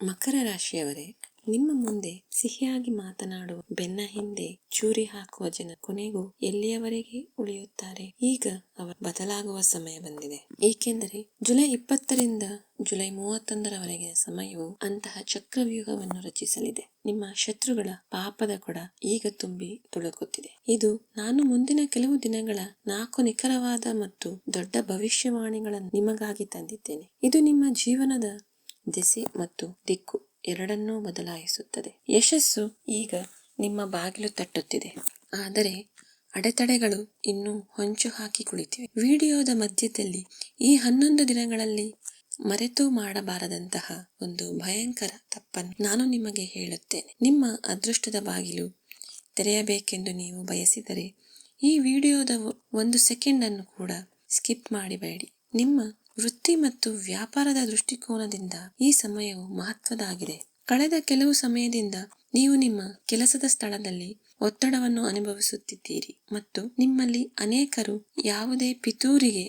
ಮಕರ ರಾಶಿಯವರೇ, ನಿಮ್ಮ ಮುಂದೆ ಸಿಹಿಯಾಗಿ ಮಾತನಾಡುವ, ಬೆನ್ನ ಹಿಂದೆ ಚೂರಿ ಹಾಕುವ ಜನ ಕೊನೆಗೂ ಎಲ್ಲಿಯವರೆಗೆ ಉಳಿಯುತ್ತಾರೆ? ಈಗ ಅವರು ಬದಲಾಗುವ ಸಮಯ ಬಂದಿದೆ. ಏಕೆಂದರೆ ಜುಲೈ 20ರಿಂದ ಜುಲೈ 31ರವರೆಗಿನ ಸಮಯವು ಅಂತಹ ಚಕ್ರವ್ಯೂಹವನ್ನು ರಚಿಸಲಿದೆ. ನಿಮ್ಮ ಶತ್ರುಗಳ ಪಾಪದ ಕೊಡ ಈಗ ತುಂಬಿ ತುಳುಕುತ್ತಿದೆ. ಇದು ನಾನು ಮುಂದಿನ ಕೆಲವು ದಿನಗಳ 4 ನಿಖರವಾದ ಮತ್ತು ದೊಡ್ಡ ಭವಿಷ್ಯವಾಣಿಗಳನ್ನು ನಿಮಗಾಗಿ ತಂದಿದ್ದೇನೆ. ಇದು ನಿಮ್ಮ ಜೀವನದ ದೆಸೆ ಮತ್ತು ದಿಕ್ಕು ಎರಡನ್ನೂ ಬದಲಾಯಿಸುತ್ತದೆ. ಯಶಸ್ಸು ಈಗ ನಿಮ್ಮ ಬಾಗಿಲು ತಟ್ಟುತ್ತಿದೆ, ಆದರೆ ಅಡೆತಡೆಗಳು ಇನ್ನೂ ಹೊಂಚು ಹಾಕಿ ಕುಳಿತಿವೆ. ವಿಡಿಯೋದ ಮಧ್ಯದಲ್ಲಿ ಈ 11 ದಿನಗಳಲ್ಲಿ ಮರೆತು ಮಾಡಬಾರದಂತಹ ಒಂದು ಭಯಂಕರ ತಪ್ಪನ್ನು ನಾನು ನಿಮಗೆ ಹೇಳುತ್ತೇನೆ. ನಿಮ್ಮ ಅದೃಷ್ಟದ ಬಾಗಿಲು ತೆರೆಯಬೇಕೆಂದು ನೀವು ಬಯಸಿದರೆ ಈ ವಿಡಿಯೋದ 1 ಸೆಕೆಂಡ್ ಅನ್ನು ಕೂಡ ಸ್ಕಿಪ್ ಮಾಡಬೇಡಿ. ನಿಮ್ಮ ವೃತ್ತಿ ಮತ್ತು ವ್ಯಾಪಾರದ ದೃಷ್ಟಿಕೋನದಿಂದ ಈ ಸಮಯವು ಮಹತ್ವದಾಗಿದೆ. ಕಳೆದ ಕೆಲವು ಸಮಯದಿಂದ ನೀವು ನಿಮ್ಮ ಕೆಲಸದ ಸ್ಥಳದಲ್ಲಿ ಒತ್ತಡವನ್ನು ಅನುಭವಿಸುತ್ತಿದ್ದೀರಿ ಮತ್ತು ನಿಮ್ಮಲ್ಲಿ ಅನೇಕರು ಯಾವುದೇ ಪಿತೂರಿಗೆ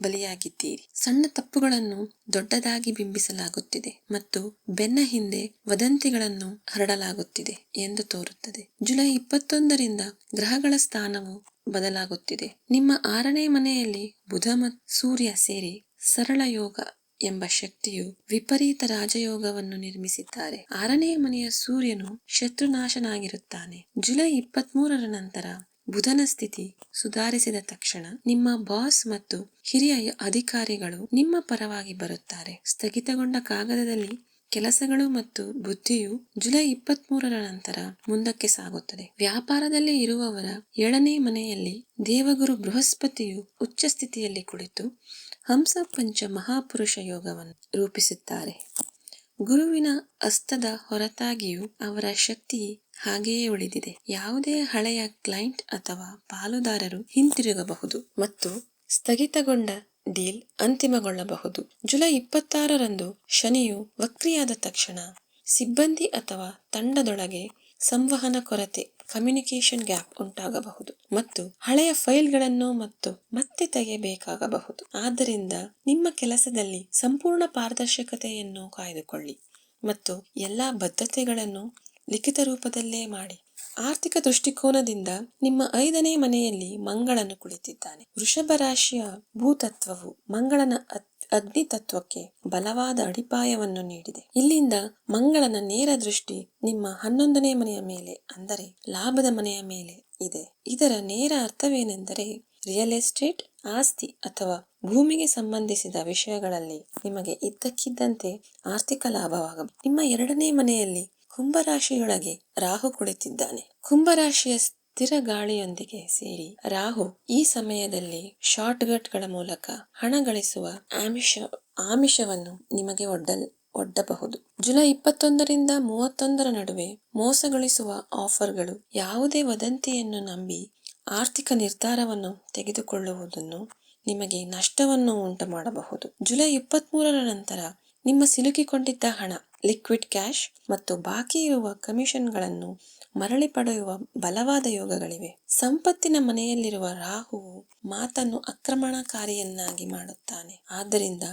ಬಲಿಯಾಗಿದ್ದೀರಿ. ಸಣ್ಣ ತಪ್ಪುಗಳನ್ನು ದೊಡ್ಡದಾಗಿ ಬಿಂಬಿಸಲಾಗುತ್ತಿದೆ ಮತ್ತು ಬೆನ್ನ ಹಿಂದೆ ವದಂತಿಗಳನ್ನು ಹರಡಲಾಗುತ್ತಿದೆ ಎಂದು ತೋರುತ್ತದೆ. ಜುಲೈ 21ರಿಂದ ಗ್ರಹಗಳ ಸ್ಥಾನವು ಬದಲಾಗುತ್ತಿದೆ. ನಿಮ್ಮ 6ನೇ ಮನೆಯಲ್ಲಿ ಬುಧ ಮತ್ತು ಸೂರ್ಯ ಸೇರಿ ಸರಳ ಯೋಗ ಎಂಬ ಶಕ್ತಿಯು ವಿಪರೀತ ರಾಜಯೋಗವನ್ನು ನಿರ್ಮಿಸಿದ್ದಾರೆ. 6ನೇ ಮನೆಯ ಸೂರ್ಯನು ಶತ್ರುನಾಶನಾಗಿರುತ್ತಾನೆ. ಜುಲೈ 23ರ ನಂತರ ಬುಧನ ಸ್ಥಿತಿ ಸುಧಾರಿಸಿದ ತಕ್ಷಣ ನಿಮ್ಮ ಬಾಸ್ ಮತ್ತು ಹಿರಿಯ ಅಧಿಕಾರಿಗಳು ನಿಮ್ಮ ಪರವಾಗಿ ಬರುತ್ತಾರೆ. ಸ್ಥಗಿತಗೊಂಡ ಕಾಗದದಲ್ಲಿ ಕೆಲಸಗಳು ಮತ್ತು ಬುದ್ಧಿಯು ಜುಲೈ 23ರ ನಂತರ ಮುಂದಕ್ಕೆ ಸಾಗುತ್ತದೆ. ವ್ಯಾಪಾರದಲ್ಲಿ ಇರುವವರ 7ನೇ ಮನೆಯಲ್ಲಿ ದೇವಗುರು ಬೃಹಸ್ಪತಿಯು ಉಚ್ಚ ಸ್ಥಿತಿಯಲ್ಲಿ ಕುಳಿತು ಹಂಸ ಪಂಚ ಮಹಾಪುರುಷ ಯೋಗವನ್ನು ರೂಪಿಸುತ್ತಾರೆ. ಗುರುವಿನ ಹಸ್ತದ ಹೊರತಾಗಿಯೂ ಅವರ ಶಕ್ತಿ ಹಾಗೆಯೇ ಉಳಿದಿದೆ. ಯಾವುದೇ ಹಳೆಯ ಕ್ಲೈಂಟ್ ಅಥವಾ ಪಾಲುದಾರರು ಹಿಂತಿರುಗಬಹುದು ಮತ್ತು ಸ್ಥಗಿತಗೊಂಡ ಡೀಲ್ ಅಂತಿಮಗೊಳ್ಳಬಹುದು. ಜುಲೈ 26ರಂದು ಶನಿಯು ವಕ್ರಿಯಾದ ತಕ್ಷಣ ಸಿಬ್ಬಂದಿ ಅಥವಾ ತಂಡದೊಳಗೆ ಸಂವಹನ ಕೊರತೆ, ಕಮ್ಯುನಿಕೇಶನ್ ಗ್ಯಾಪ್ ಉಂಟಾಗಬಹುದು ಮತ್ತು ಹಳೆಯ ಫೈಲ್ಗಳನ್ನು ಮತ್ತೆ ತೆಗೆಯಬೇಕಾಗಬಹುದು. ಆದ್ದರಿಂದ ನಿಮ್ಮ ಕೆಲಸದಲ್ಲಿ ಸಂಪೂರ್ಣ ಪಾರದರ್ಶಕತೆಯನ್ನು ಕಾಯ್ದುಕೊಳ್ಳಿ ಮತ್ತು ಎಲ್ಲಾ ಬದ್ಧತೆಗಳನ್ನು ಲಿಖಿತ ರೂಪದಲ್ಲೇ ಮಾಡಿ. ಆರ್ಥಿಕ ದೃಷ್ಟಿಕೋನದಿಂದ ನಿಮ್ಮ 5ನೇ ಮನೆಯಲ್ಲಿ ಮಂಗಳನು ಕುಳಿತಿದ್ದಾನೆ. ವೃಷಭ ರಾಶಿಯ ಭೂತತ್ವವು ಮಂಗಳನ ಅಗ್ನಿ ತತ್ವಕ್ಕೆ ಬಲವಾದ ಅಡಿಪಾಯವನ್ನು ನೀಡಿದೆ. ಇಲ್ಲಿಂದ ಮಂಗಳನ ನೇರ ದೃಷ್ಟಿ ನಿಮ್ಮ 11ನೇ ಮನೆಯ ಮೇಲೆ, ಅಂದರೆ ಲಾಭದ ಮನೆಯ ಮೇಲೆ ಇದೆ. ಇದರ ನೇರ ಅರ್ಥವೇನೆಂದರೆ ರಿಯಲ್ ಎಸ್ಟೇಟ್, ಆಸ್ತಿ ಅಥವಾ ಭೂಮಿಗೆ ಸಂಬಂಧಿಸಿದ ವಿಷಯಗಳಲ್ಲಿ ನಿಮಗೆ ಇದ್ದಕ್ಕಿದ್ದಂತೆ ಆರ್ಥಿಕ ಲಾಭವಾಗಬಹುದು. ನಿಮ್ಮ 2ನೇ ಮನೆಯಲ್ಲಿ ಕುಂಭರಾಶಿಯೊಳಗೆ ರಾಹು ಕುಳಿತಿದ್ದಾನೆ. ಕುಂಭರಾಶಿಯ ಸ್ಥಿರ ಗಾಳಿಯೊಂದಿಗೆ ಸೇರಿ ರಾಹು ಈ ಸಮಯದಲ್ಲಿ ಶಾರ್ಟ್ಕಟ್ಗಳ ಮೂಲಕ ಹಣ ಗಳಿಸುವ ಆಮಿಷವನ್ನು ನಿಮಗೆ ಒಡ್ಡಬಹುದು. ಜುಲೈ 21ರಿಂದ 31ರ ನಡುವೆ ಮೋಸಗೊಳಿಸುವ ಆಫರ್ಗಳು, ಯಾವುದೇ ವದಂತಿಯನ್ನು ನಂಬಿ ಆರ್ಥಿಕ ನಿರ್ಧಾರವನ್ನು ತೆಗೆದುಕೊಳ್ಳುವುದನ್ನು ನಿಮಗೆ ನಷ್ಟವನ್ನು ಉಂಟು ಮಾಡಬಹುದು. ಜುಲೈ 23ರ ನಂತರ ನಿಮ್ಮ ಸಿಲುಕಿಕೊಂಡಿದ್ದ ಹಣ, ಲಿಕ್ವಿಡ್ ಕ್ಯಾಶ್ ಮತ್ತು ಬಾಕಿ ಇರುವ ಕಮಿಷನ್ಗಳನ್ನು ಮರಳಿ ಪಡೆಯುವ ಬಲವಾದ ಯೋಗಗಳಿವೆ. ಸಂಪತ್ತಿನ ಮನೆಯಲ್ಲಿರುವ ರಾಹುವು ಮಾತನ್ನು ಆಕ್ರಮಣಕಾರಿಯನ್ನಾಗಿ ಮಾಡುತ್ತಾನೆ. ಆದ್ದರಿಂದ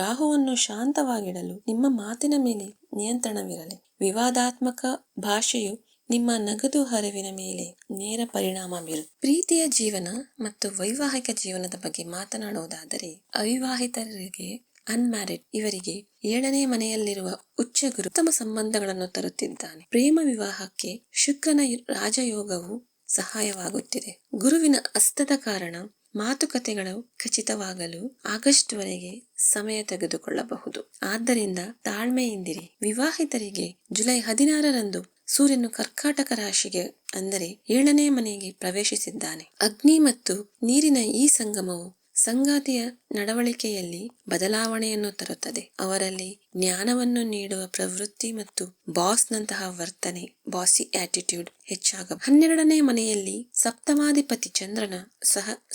ರಾಹುವನ್ನು ಶಾಂತವಾಗಿಡಲು ನಿಮ್ಮ ಮಾತಿನ ಮೇಲೆ ನಿಯಂತ್ರಣವಿರಲಿ. ವಿವಾದಾತ್ಮಕ ಭಾಷೆಯು ನಿಮ್ಮ ನಗದು ಹರಿವಿನ ಮೇಲೆ ನೇರ ಪರಿಣಾಮ ಬೀರುತ್ತದೆ. ಪ್ರೀತಿಯ ಜೀವನ ಮತ್ತು ವೈವಾಹಿಕ ಜೀವನದ ಬಗ್ಗೆ ಮಾತನಾಡುವುದಾದರೆ, ಅವಿವಾಹಿತರಿಗೆ, ಅನ್ಮ್ಯಾರಿಡ್ ಇವರಿಗೆ 7ನೇ ಮನೆಯಲ್ಲಿರುವ ಉಚ್ಚ ಗುರು ಉತ್ತಮ ಸಂಬಂಧಗಳನ್ನು ತರುತ್ತಿದ್ದಾನೆ. ಪ್ರೇಮ ವಿವಾಹಕ್ಕೆ ಶುಕ್ರನ ರಾಜಯೋಗವು ಸಹಾಯವಾಗುತ್ತಿದೆ. ಗುರುವಿನ ಹಸ್ತದ ಕಾರಣ ಮಾತುಕತೆಗಳು ಖಚಿತವಾಗಲು ಆಗಸ್ಟ್ ವರೆಗೆ ಸಮಯ ತೆಗೆದುಕೊಳ್ಳಬಹುದು. ಆದ್ದರಿಂದ ತಾಳ್ಮೆಯಿಂದಿರಿ. ವಿವಾಹಿತರಿಗೆ ಜುಲೈ 16ರಂದು ಸೂರ್ಯನು ಕರ್ಕಾಟಕ ರಾಶಿಗೆ, ಅಂದರೆ 7ನೇ ಮನೆಗೆ ಪ್ರವೇಶಿಸಿದ್ದಾನೆ. ಅಗ್ನಿ ಮತ್ತು ನೀರಿನ ಈ ಸಂಗಮವು ಸಂಗಾತಿಯ ನಡವಳಿಕೆಯಲ್ಲಿ ಬದಲಾವಣೆಯನ್ನು ತರುತ್ತದೆ. ಅವರಲ್ಲಿ ಜ್ಞಾನವನ್ನು ನೀಡುವ ಪ್ರವೃತ್ತಿ ಮತ್ತು ಬಾಸ್ನಂತಹ ವರ್ತನೆ, ಬಾಸಿ ಆಟಿಟ್ಯೂಡ್ ಹೆಚ್ಚಾಗಬಹುದು. 12ನೇ ಮನೆಯಲ್ಲಿ ಸಪ್ತಮಾಧಿಪತಿ ಚಂದ್ರನ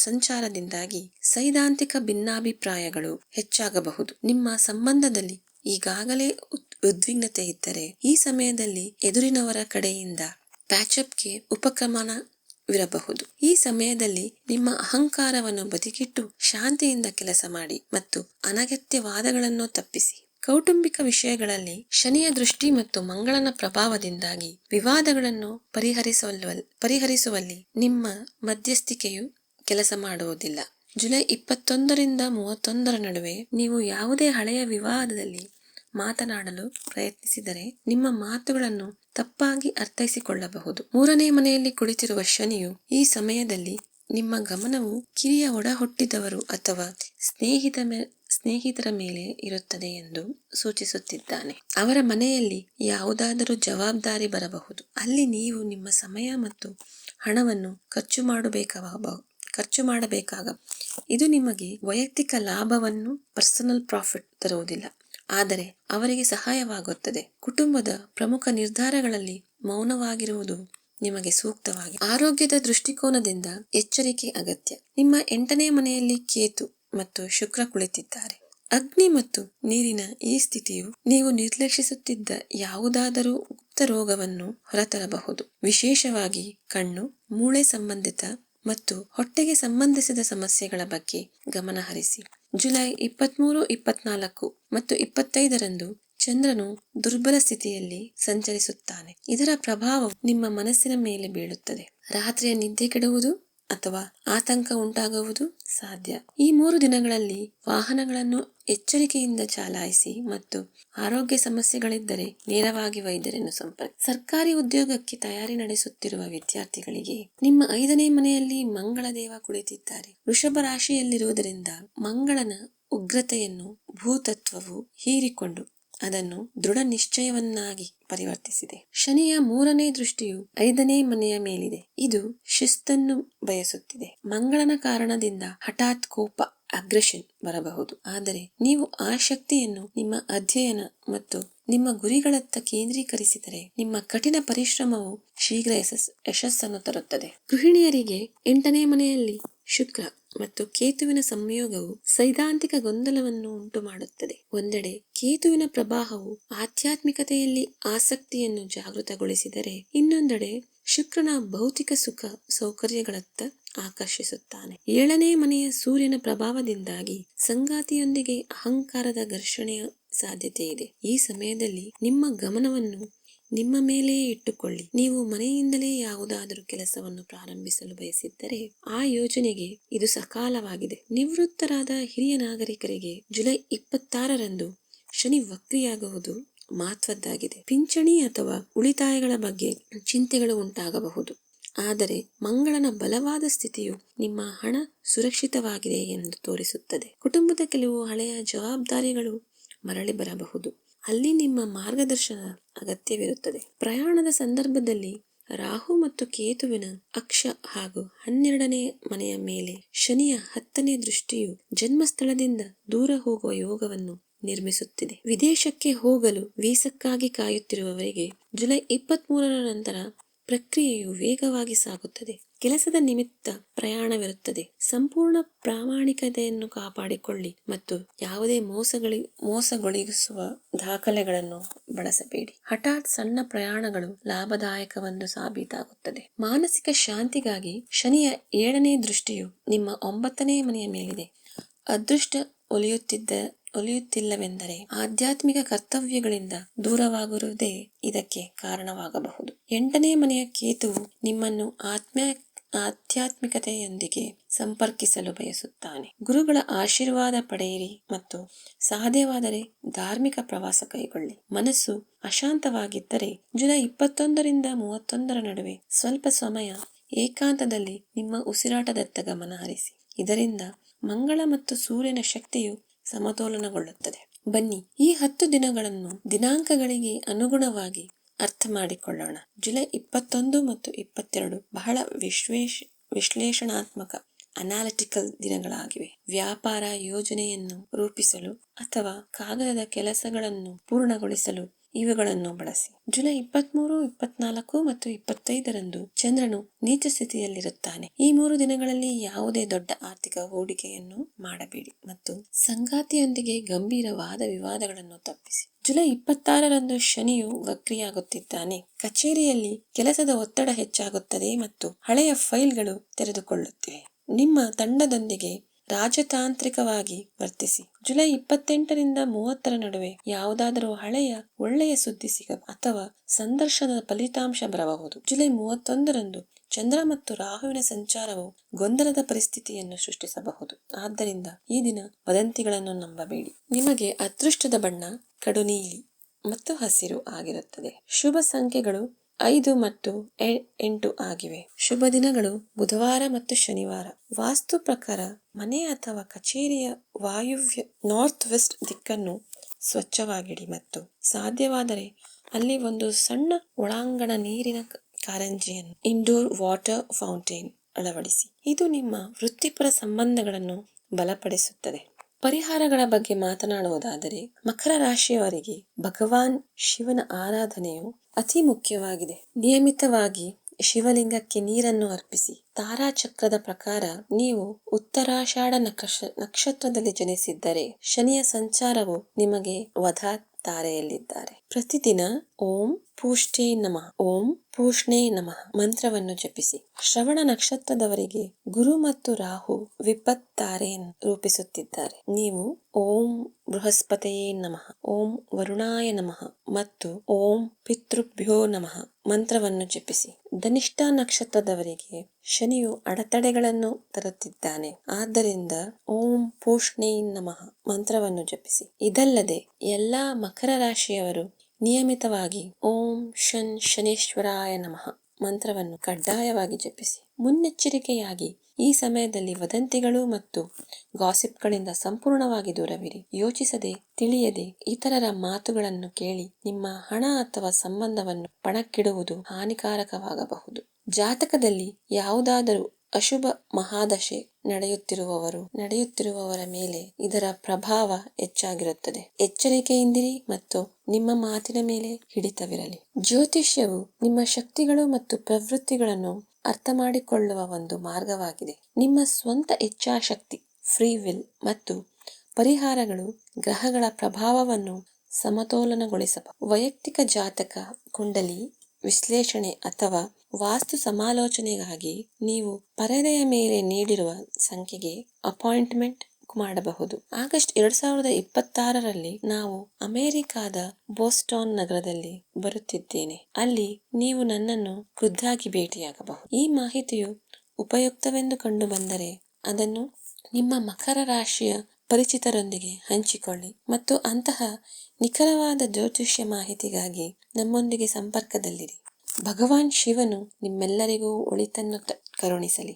ಸಂಚಾರದಿಂದಾಗಿ ಸೈದ್ಧಾಂತಿಕ ಭಿನ್ನಾಭಿಪ್ರಾಯಗಳು ಹೆಚ್ಚಾಗಬಹುದು. ನಿಮ್ಮ ಸಂಬಂಧದಲ್ಲಿ ಈಗಾಗಲೇ ಉದ್ವಿಗ್ನತೆ ಇದ್ದರೆ ಈ ಸಮಯದಲ್ಲಿ ಎದುರಿನವರ ಕಡೆಯಿಂದ ಪ್ಯಾಚಪ್ಗೆ ಉಪಕ್ರಮವಿರಬಹುದು. ಈ ಸಮಯದಲ್ಲಿ ನಿಮ್ಮ ಅಹಂಕಾರವನ್ನು ಬದಿಗಿಟ್ಟು ಶಾಂತಿಯಿಂದ ಕೆಲಸ ಮಾಡಿ ಮತ್ತು ಅನಗತ್ಯ ವಾದಗಳನ್ನು ತಪ್ಪಿಸಿ. ಕೌಟುಂಬಿಕ ವಿಷಯಗಳಲ್ಲಿ ಶನಿಯ ದೃಷ್ಟಿ ಮತ್ತು ಮಂಗಳನ ಪ್ರಭಾವದಿಂದಾಗಿ ವಿವಾದಗಳನ್ನು ಪರಿಹರಿಸುವಲ್ಲಿ ನಿಮ್ಮ ಮಧ್ಯಸ್ಥಿಕೆಯು ಕೆಲಸ ಮಾಡುವುದಿಲ್ಲ. ಜುಲೈ 21ರಿಂದ 31ರ ನಡುವೆ ನೀವು ಯಾವುದೇ ಹಳೆಯ ವಿವಾದದಲ್ಲಿ ಮಾತನಾಡಲು ಪ್ರಯತ್ನಿಸಿದರೆ ನಿಮ್ಮ ಮಾತುಗಳನ್ನು ತಪ್ಪಾಗಿ ಅರ್ಥೈಸಿಕೊಳ್ಳಬಹುದು. 3ನೇ ಮನೆಯಲ್ಲಿ ಕುಳಿತಿರುವ ಶನಿಯು ಈ ಸಮಯದಲ್ಲಿ ನಿಮ್ಮ ಗಮನವು ಕಿರಿಯ ಒಡಹುಟ್ಟಿದವರು ಅಥವಾ ಸ್ನೇಹಿತರ ಮೇಲೆ ಇರುತ್ತದೆ ಎಂದು ಸೂಚಿಸುತ್ತಿದ್ದಾನೆ. ಅವರ ಮನೆಯಲ್ಲಿ ಯಾವುದಾದರೂ ಜವಾಬ್ದಾರಿ ಬರಬಹುದು. ಅಲ್ಲಿ ನೀವು ನಿಮ್ಮ ಸಮಯ ಮತ್ತು ಹಣವನ್ನು ಖರ್ಚು ಮಾಡಬೇಕಾಗ ಇದು ನಿಮಗೆ ವೈಯಕ್ತಿಕ ಲಾಭವನ್ನು ಪರ್ಸನಲ್ ಪ್ರಾಫಿಟ್ ತರುವುದಿಲ್ಲ, ಆದರೆ ಅವರಿಗೆ ಸಹಾಯವಾಗುತ್ತದೆ. ಕುಟುಂಬದ ಪ್ರಮುಖ ನಿರ್ಧಾರಗಳಲ್ಲಿ ಮೌನವಾಗಿರುವುದು ನಿಮಗೆ ಸೂಕ್ತವಾಗಿದೆ. ಆರೋಗ್ಯದ ದೃಷ್ಟಿಕೋನದಿಂದ ಎಚ್ಚರಿಕೆ ಅಗತ್ಯ. ನಿಮ್ಮ 8ನೇ ಮನೆಯಲ್ಲಿ ಕೇತು ಮತ್ತು ಶುಕ್ರ ಕುಳಿತಿದ್ದಾರೆ. ಅಗ್ನಿ ಮತ್ತು ನೀರಿನ ಈ ಸ್ಥಿತಿಯು ನೀವು ನಿರ್ಲಕ್ಷಿಸುತ್ತಿದ್ದ ಯಾವುದಾದರೂ ಗುಪ್ತ ರೋಗವನ್ನು ಹೊರತರಬಹುದು. ವಿಶೇಷವಾಗಿ ಕಣ್ಣು, ಮೂಳೆ ಸಂಬಂಧಿತ ಮತ್ತು ಹೊಟ್ಟೆಗೆ ಸಂಬಂಧಿಸಿದ ಸಮಸ್ಯೆಗಳ ಬಗ್ಗೆ ಗಮನ ಹರಿಸಿ. ಜುಲೈ 23, 24 ಮತ್ತು 25ರಂದು ಚಂದ್ರನು ದುರ್ಬಲ ಸ್ಥಿತಿಯಲ್ಲಿ ಸಂಚರಿಸುತ್ತಾನೆ. ಇದರ ಪ್ರಭಾವವು ನಿಮ್ಮ ಮನಸ್ಸಿನ ಮೇಲೆ ಬೀಳುತ್ತದೆ. ರಾತ್ರಿಯ ನಿದ್ದೆ ಕೆಡುವುದು ಅಥವಾ ಆತಂಕ ಉಂಟಾಗುವುದು ಸಾಧ್ಯ. ಈ 3 ದಿನಗಳಲ್ಲಿ ವಾಹನಗಳನ್ನು ಎಚ್ಚರಿಕೆಯಿಂದ ಚಲಾಯಿಸಿ ಮತ್ತು ಆರೋಗ್ಯ ಸಮಸ್ಯೆಗಳಿದ್ದರೆ ನೇರವಾಗಿ ವೈದ್ಯರನ್ನು ಸಂಪರ್ಕಿಸಿ. ಸರ್ಕಾರಿ ಉದ್ಯೋಗಕ್ಕೆ ತಯಾರಿ ನಡೆಸುತ್ತಿರುವ ವಿದ್ಯಾರ್ಥಿಗಳಿಗೆ ನಿಮ್ಮ 5ನೇ ಮನೆಯಲ್ಲಿ ಮಂಗಳ ದೇವ ಕುಳಿತಿದ್ದಾರೆ. ವೃಷಭ ರಾಶಿಯಲ್ಲಿರುವುದರಿಂದ ಮಂಗಳನ ಉಗ್ರತೆಯನ್ನು ಭೂತತ್ವವು ಹೀರಿಕೊಂಡು ಅದನ್ನು ದೃಢ ನಿಶ್ಚಯವನ್ನಾಗಿ ಪರಿವರ್ತಿಸಿದೆ. ಶನಿಯ 3ನೇ ದೃಷ್ಟಿಯು 5ನೇ ಮನೆಯ ಮೇಲಿದೆ. ಇದು ಶಿಸ್ತನ್ನು ಬಯಸುತ್ತಿದೆ. ಮಂಗಳನ ಕಾರಣದಿಂದ ಹಠಾತ್ ಕೋಪ, ಅಗ್ರೆಷನ್ ಬರಬಹುದು. ಆದರೆ ನೀವು ಆ ಶಕ್ತಿಯನ್ನು ನಿಮ್ಮ ಅಧ್ಯಯನ ಮತ್ತು ನಿಮ್ಮ ಗುರಿಗಳತ್ತ ಕೇಂದ್ರೀಕರಿಸಿದರೆ ನಿಮ್ಮ ಕಠಿಣ ಪರಿಶ್ರಮವು ಶೀಘ್ರ ಯಶಸ್ಸನ್ನು ತರುತ್ತದೆ. ಗೃಹಿಣಿಯರಿಗೆ 8ನೇ ಮನೆಯಲ್ಲಿ ಶುಕ್ರ ಮತ್ತು ಕೇತುವಿನ ಸಂಯೋಗವು ಸೈದ್ಧಾಂತಿಕ ಗೊಂದಲವನ್ನು ಉಂಟು ಮಾಡುತ್ತದೆ. ಒಂದೆಡೆ ಕೇತುವಿನ ಪ್ರಭಾವವು ಆಧ್ಯಾತ್ಮಿಕತೆಯಲ್ಲಿ ಆಸಕ್ತಿಯನ್ನು ಜಾಗೃತಗೊಳಿಸಿದರೆ, ಇನ್ನೊಂದೆಡೆ ಶುಕ್ರನ ಭೌತಿಕ ಸುಖ ಸೌಕರ್ಯಗಳತ್ತ ಆಕರ್ಷಿಸುತ್ತಾನೆ. 7ನೇ ಮನೆಯ ಸೂರ್ಯನ ಪ್ರಭಾವದಿಂದಾಗಿ ಸಂಗಾತಿಯೊಂದಿಗೆ ಅಹಂಕಾರದ ಘರ್ಷಣೆಯ ಸಾಧ್ಯತೆ ಇದೆ. ಈ ಸಮಯದಲ್ಲಿ ನಿಮ್ಮ ಗಮನವನ್ನು ನಿಮ್ಮ ಮೇಲೆಯೇ ಇಟ್ಟುಕೊಳ್ಳಿ. ನೀವು ಮನೆಯಿಂದಲೇ ಯಾವುದಾದರೂ ಕೆಲಸವನ್ನು ಪ್ರಾರಂಭಿಸಲು ಬಯಸಿದ್ದರೆ ಆ ಯೋಜನೆಗೆ ಇದು ಸಕಾಲವಾಗಿದೆ. ನಿವೃತ್ತರಾದ ಹಿರಿಯ ನಾಗರಿಕರಿಗೆ ಜುಲೈ 26ರಂದು ಶನಿ ವಕ್ರಿಯಾಗುವುದು ಮಹತ್ವದ್ದಾಗಿದೆ. ಪಿಂಚಣಿ ಅಥವಾ ಉಳಿತಾಯಗಳ ಬಗ್ಗೆ ಚಿಂತೆಗಳು ಉಂಟಾಗಬಹುದು, ಆದರೆ ಮಂಗಳನ ಬಲವಾದ ಸ್ಥಿತಿಯು ನಿಮ್ಮ ಹಣ ಸುರಕ್ಷಿತವಾಗಿದೆ ಎಂದು ತೋರಿಸುತ್ತದೆ. ಕುಟುಂಬದ ಕೆಲವು ಹಳೆಯ ಜವಾಬ್ದಾರಿಗಳು ಮರಳಿ ಬರಬಹುದು. ಅಲ್ಲಿ ನಿಮ್ಮ ಮಾರ್ಗದರ್ಶನ ಅಗತ್ಯವಿರುತ್ತದೆ. ಪ್ರಯಾಣದ ಸಂದರ್ಭದಲ್ಲಿ ರಾಹು ಮತ್ತು ಕೇತುವಿನ ಅಕ್ಷ ಹಾಗೂ 12ನೇ ಮನೆಯ ಮೇಲೆ ಶನಿಯ 10ನೇ ದೃಷ್ಟಿಯು ಜನ್ಮಸ್ಥಳದಿಂದ ದೂರ ಹೋಗುವ ಯೋಗವನ್ನು ನಿರ್ಮಿಸುತ್ತಿದೆ. ವಿದೇಶಕ್ಕೆ ಹೋಗಲು ವೀಸಕ್ಕಾಗಿ ಕಾಯುತ್ತಿರುವವರಿಗೆ ಜುಲೈ 23ರ ನಂತರ ಪ್ರಕ್ರಿಯೆಯು ವೇಗವಾಗಿ ಸಾಗುತ್ತದೆ. ಕೆಲಸದ ನಿಮಿತ್ತ ಪ್ರಯಾಣವಿರುತ್ತದೆ. ಸಂಪೂರ್ಣ ಪ್ರಾಮಾಣಿಕತೆಯನ್ನು ಕಾಪಾಡಿಕೊಳ್ಳಿ ಮತ್ತು ಯಾವುದೇ ಮೋಸಗೊಳಿಸುವ ದಾಖಲೆಗಳನ್ನು ಬಳಸಬೇಡಿ. ಹಠಾತ್ ಸಣ್ಣ ಪ್ರಯಾಣಗಳು ಲಾಭದಾಯಕವೆಂದು ಸಾಬೀತಾಗುತ್ತದೆ. ಮಾನಸಿಕ ಶಾಂತಿಗಾಗಿ ಶನಿಯ 7ನೇ ದೃಷ್ಟಿಯು ನಿಮ್ಮ 9ನೇ ಮನೆಯ ಮೇಲಿದೆ. ಅದೃಷ್ಟ ಒಲಿಯುತ್ತಿಲ್ಲವೆಂದರೆ ಆಧ್ಯಾತ್ಮಿಕ ಕರ್ತವ್ಯಗಳಿಂದ ದೂರವಾಗಿರುವುದೇ ಇದಕ್ಕೆ ಕಾರಣವಾಗಬಹುದು. 8ನೇ ಮನೆಯ ಕೇತುವು ನಿಮ್ಮನ್ನು ಆಧ್ಯಾತ್ಮಿಕತೆಯೊಂದಿಗೆ ಸಂಪರ್ಕಿಸಲು ಬಯಸುತ್ತಾನೆ. ಗುರುಗಳ ಆಶೀರ್ವಾದ ಪಡೆಯಿರಿ ಮತ್ತು ಸಾಧ್ಯವಾದರೆ ಧಾರ್ಮಿಕ ಪ್ರವಾಸ ಕೈಗೊಳ್ಳಿ. ಮನಸ್ಸು ಅಶಾಂತವಾಗಿದ್ದರೆ ಜುಲೈ 21ರಿಂದ 31ರ ನಡುವೆ ಸ್ವಲ್ಪ ಸಮಯ ಏಕಾಂತದಲ್ಲಿ ನಿಮ್ಮ ಉಸಿರಾಟದತ್ತ ಗಮನ ಹರಿಸಿ. ಇದರಿಂದ ಮಂಗಳ ಮತ್ತು ಸೂರ್ಯನ ಶಕ್ತಿಯು ಸಮತೋಲನಗೊಳ್ಳುತ್ತದೆ. ಬನ್ನಿ ಈ 10 ದಿನಗಳನ್ನು ದಿನಾಂಕಗಳಿಗೆ ಅನುಗುಣವಾಗಿ ಅರ್ಥ ಮಾಡಿಕೊಳ್ಳೋಣ. ಜುಲೈ 21 ಮತ್ತು 22 ಬಹಳ ವಿಶ್ಲೇಷಣಾತ್ಮಕ ಅನಾಲಿಟಿಕಲ್ ದಿನಗಳಾಗಿವೆ. ವ್ಯಾಪಾರ ಯೋಜನೆಯನ್ನು ರೂಪಿಸಲು ಅಥವಾ ಕಾಗದದ ಕೆಲಸಗಳನ್ನು ಪೂರ್ಣಗೊಳಿಸಲು ಇವುಗಳನ್ನು ಬಳಸಿ. ಜುಲೈ 23, 24 ಮತ್ತು 25ರಂದು ಚಂದ್ರನು ನೀಚ ಸ್ಥಿತಿಯಲ್ಲಿರುತ್ತಾನೆ. ಈ 3 ದಿನಗಳಲ್ಲಿ ಯಾವುದೇ ದೊಡ್ಡ ಆರ್ಥಿಕ ಹೂಡಿಕೆಯನ್ನು ಮಾಡಬೇಡಿ ಮತ್ತು ಸಂಗಾತಿಯೊಂದಿಗೆ ಗಂಭೀರ ವಾದ ವಿವಾದಗಳನ್ನು ತಪ್ಪಿಸಿ. ಜುಲೈ 26ರಂದು ಶನಿಯು ವಕ್ರಿಯಾಗುತ್ತಿದ್ದಾನೆ. ಕಚೇರಿಯಲ್ಲಿ ಕೆಲಸದ ಒತ್ತಡ ಹೆಚ್ಚಾಗುತ್ತದೆ ಮತ್ತು ಹಳೆಯ ಫೈಲ್ಗಳು ತೆರೆದುಕೊಳ್ಳುತ್ತಿವೆ. ನಿಮ್ಮ ತಂಡದೊಂದಿಗೆ ರಾಜತಾಂತ್ರಿಕವಾಗಿ ವರ್ತಿಸಿ. ಜುಲೈ 28ರಿಂದ 30ರ ನಡುವೆ ಯಾವುದಾದರೂ ಹಳೆಯ ಒಳ್ಳೆಯ ಸುದ್ದಿ ಅಥವಾ ಸಂದರ್ಶನದ ಫಲಿತಾಂಶ ಬರಬಹುದು. ಜುಲೈ 31ರಂದು ಚಂದ್ರ ಮತ್ತು ರಾಹುವಿನ ಸಂಚಾರವು ಗೊಂದಲದ ಪರಿಸ್ಥಿತಿಯನ್ನು ಸೃಷ್ಟಿಸಬಹುದು. ಆದ್ದರಿಂದ ಈ ದಿನ ವದಂತಿಗಳನ್ನು ನಂಬಬೇಡಿ. ನಿಮಗೆ ಅದೃಷ್ಟದ ಬಣ್ಣ ಕಡು ನೀಲಿ ಮತ್ತು ಹಸಿರು ಆಗಿರುತ್ತದೆ. ಶುಭ ಸಂಖ್ಯೆಗಳು 5 ಮತ್ತು 8 ಆಗಿವೆ. ಶುಭ ದಿನಗಳು ಬುಧವಾರ ಮತ್ತು ಶನಿವಾರ. ವಾಸ್ತು ಪ್ರಕಾರ ಮನೆ ಅಥವಾ ಕಚೇರಿಯ ವಾಯುವ್ಯ ನಾರ್ತ್ ವೆಸ್ಟ್ ದಿಕ್ಕನ್ನು ಸ್ವಚ್ಛವಾಗಿಡಿ ಮತ್ತು ಸಾಧ್ಯವಾದರೆ ಅಲ್ಲಿ ಒಂದು ಸಣ್ಣ ಒಳಾಂಗಣ ನೀರಿನ ಕಾರಂಜಿಯನ್ನು ಇಂಡೋರ್ ವಾಟರ್ ಫೌಂಟೇನ್ ಅಳವಡಿಸಿ. ಇದು ನಿಮ್ಮ ವೃತ್ತಿಪರ ಸಂಬಂಧಗಳನ್ನು ಬಲಪಡಿಸುತ್ತದೆ. ಪರಿಹಾರಗಳ ಬಗ್ಗೆ ಮಾತನಾಡುವುದಾದರೆ, ಮಕರ ರಾಶಿಯವರಿಗೆ ಭಗವಾನ್ ಶಿವನ ಆರಾಧನೆಯು ಅತಿ ಮುಖ್ಯವಾಗಿದೆ. ನಿಯಮಿತವಾಗಿ ಶಿವಲಿಂಗಕ್ಕೆ ನೀರನ್ನು ಅರ್ಪಿಸಿ. ತಾರಾಚಕ್ರದ ಪ್ರಕಾರ ನೀವು ಉತ್ತರಾಷಾಢ ನಕ್ಷತ್ರದಲ್ಲಿ ಜನಿಸಿದ್ದರೆ ಶನಿಯ ಸಂಚಾರವು ನಿಮಗೆ ವಧ ತಾರೆಯಲ್ಲಿದ್ದಾರೆ. ಪ್ರತಿದಿನ ಓಂ ಪೂಷ್ಣೇ ನಮಃ, ಓಂ ಪೂಷ್ಣೇ ನಮಃ ಮಂತ್ರವನ್ನು ಜಪಿಸಿ. ಶ್ರವಣ ನಕ್ಷತ್ರದವರಿಗೆ ಗುರು ಮತ್ತು ರಾಹು ವಿಪತ್ ತಾರೆಯನ್ನು ರೂಪಿಸುತ್ತಿದ್ದಾರೆ. ನೀವು ಓಂ ಬೃಹಸ್ಪತಿಯೇ ನಮಃ, ಓಂ ವರುಣಾಯ ನಮಃ ಮತ್ತು ಓಂ ಪಿತೃಭ್ಯೋ ನಮಃ ಮಂತ್ರವನ್ನು ಜಪಿಸಿ. ಧನಿಷ್ಠ ನಕ್ಷತ್ರದವರಿಗೆ ಶನಿಯು ಅಡೆತಡೆಗಳನ್ನು ತರುತ್ತಿದ್ದಾನೆ. ಆದ್ದರಿಂದ ಓಂ ಪೂಷ್ಣೇ ನಮಃ ಮಂತ್ರವನ್ನು ಜಪಿಸಿ. ಇದಲ್ಲದೆ ಎಲ್ಲಾ ಮಕರ ರಾಶಿಯವರು ನಿಯಮಿತವಾಗಿ ಓಂ ಶನೇಶ್ವರಾಯ ನಮಃ ಮಂತ್ರವನ್ನು ಕಡ್ಡಾಯವಾಗಿ ಜಪಿಸಿ. ಮುನ್ನೆಚ್ಚರಿಕೆಯಾಗಿ ಈ ಸಮಯದಲ್ಲಿ ವದಂತಿಗಳು ಮತ್ತು ಗಾಸಿಪ್ಗಳಿಂದ ಸಂಪೂರ್ಣವಾಗಿ ದೂರವಿರಿ. ಯೋಚಿಸದೆ ತಿಳಿಯದೆ ಇತರರ ಮಾತುಗಳನ್ನು ಕೇಳಿ ನಿಮ್ಮ ಹಣ ಅಥವಾ ಸಂಬಂಧವನ್ನು ಪಣಕ್ಕಿಡುವುದು ಹಾನಿಕಾರಕವಾಗಬಹುದು. ಜಾತಕದಲ್ಲಿ ಯಾವುದಾದರೂ ಅಶುಭ ಮಹಾದಶೆ ನಡೆಯುತ್ತಿರುವವರ ಮೇಲೆ ಇದರ ಪ್ರಭಾವ ಹೆಚ್ಚಾಗಿರುತ್ತದೆ. ಎಚ್ಚರಿಕೆಯಿಂದಿರಿ ಮತ್ತು ನಿಮ್ಮ ಮಾತಿನ ಮೇಲೆ ಹಿಡಿತವಿರಲಿ. ಜ್ಯೋತಿಷ್ಯವು ನಿಮ್ಮ ಶಕ್ತಿಗಳು ಮತ್ತು ಪ್ರವೃತ್ತಿಗಳನ್ನು ಅರ್ಥ ಮಾಡಿಕೊಳ್ಳುವ ಒಂದು ಮಾರ್ಗವಾಗಿದೆ. ನಿಮ್ಮ ಸ್ವಂತ ಇಚ್ಛಾಶಕ್ತಿ ಫ್ರೀ ವಿಲ್ ಮತ್ತು ಪರಿಹಾರಗಳು ಗ್ರಹಗಳ ಪ್ರಭಾವವನ್ನು ಸಮತೋಲನಗೊಳಿಸಬಹುದು. ವೈಯಕ್ತಿಕ ಜಾತಕ, ಕುಂಡಲಿ ವಿಶ್ಲೇಷಣೆ ಅಥವಾ ವಾಸ್ತು ಸಮಾಲೋಚನೆಗಾಗಿ ನೀವು ಪರದೆಯ ಮೇಲೆ ನೀಡಿರುವ ಸಂಖ್ಯೆಗೆ ಅಪಾಯಿಂಟ್ಮೆಂಟ್ ಮಾಡಬಹುದು. ಆಗಸ್ಟ್ 2026ರಲ್ಲಿ ನಾವು ಅಮೆರಿಕಾದ ಬೋಸ್ಟನ್ ನಗರದಲ್ಲಿ ಬರುತ್ತಿದ್ದೇನೆ. ಅಲ್ಲಿ ನೀವು ನನ್ನನ್ನು ಖುದ್ದಾಗಿ ಭೇಟಿಯಾಗಬಹುದು. ಈ ಮಾಹಿತಿಯು ಉಪಯುಕ್ತವೆಂದು ಕಂಡು ಬಂದರೆ ಅದನ್ನು ನಿಮ್ಮ ಮಕರ ರಾಶಿಯ ಪರಿಚಿತರೊಂದಿಗೆ ಹಂಚಿಕೊಳ್ಳಿ ಮತ್ತು ಅಂತಹ ನಿಖರವಾದ ಜ್ಯೋತಿಷ್ಯ ಮಾಹಿತಿಗಾಗಿ ನಮ್ಮೊಂದಿಗೆ ಸಂಪರ್ಕದಲ್ಲಿರಿ. ಭಗವಾನ್ ಶಿವನು ನಿಮ್ಮೆಲ್ಲರಿಗೂ ಒಳಿತನ್ನು ಕರುಣಿಸಲಿ.